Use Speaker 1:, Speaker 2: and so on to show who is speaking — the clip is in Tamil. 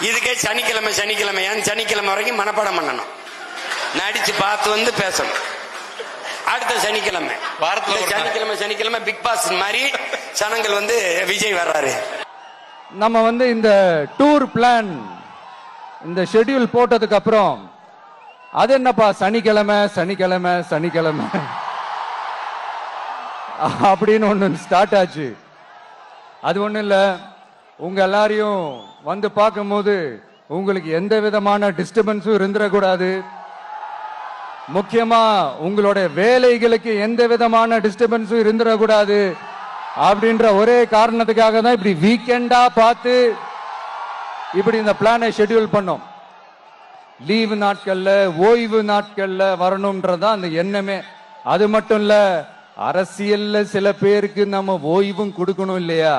Speaker 1: இதுக்கே சனிக்கிழமை சனிக்கிழமை வரைக்கும் மனப்பாடம் பண்ணணும், நடிச்சு பார்த்து வந்து பேசணும். அடுத்த சனிக்கிழமை சனிக்கிழமை பிக் பாஸ் மாதிரி சனங்கள் வந்து விஜய் வர்றாரு.
Speaker 2: நம்ம வந்து இந்த டூர் பிளான் இந்த ஷெட்யூல் போட்டதுக்கு அப்புறம் அது என்னப்பா சனிக்கிழமை அப்படின்னு ஒண்ணு ஸ்டார்ட் ஆச்சு. அது ஒண்ணு இல்ல, உங்க எல்லாரையும் வந்து பார்க்கும்போது உங்களுக்கு எந்த விதமான டிஸ்டர்பன்ஸும் இருந்துடக்கூடாது, முக்கியமா உங்களுடைய வேலைகளுக்கு எந்த விதமான டிஸ்டர்பன்ஸும் இருந்துடக்கூடாது அப்படின்ற ஒரே காரணத்துக்காக தான் இப்படி வீக்கெண்டா பார்த்து இப்படி இந்த பிளானை ஷெட்யூல் பண்ணோம். லீவு நாட்கள்ல ஓய்வு நாட்கள்ல வரணும்ன்றதான் அந்த எண்ணமே. அது மட்டும் இல்ல, அரசியல்ல சில பேருக்கு நம்ம ஓய்வும் கொடுக்கணும் இல்லையா?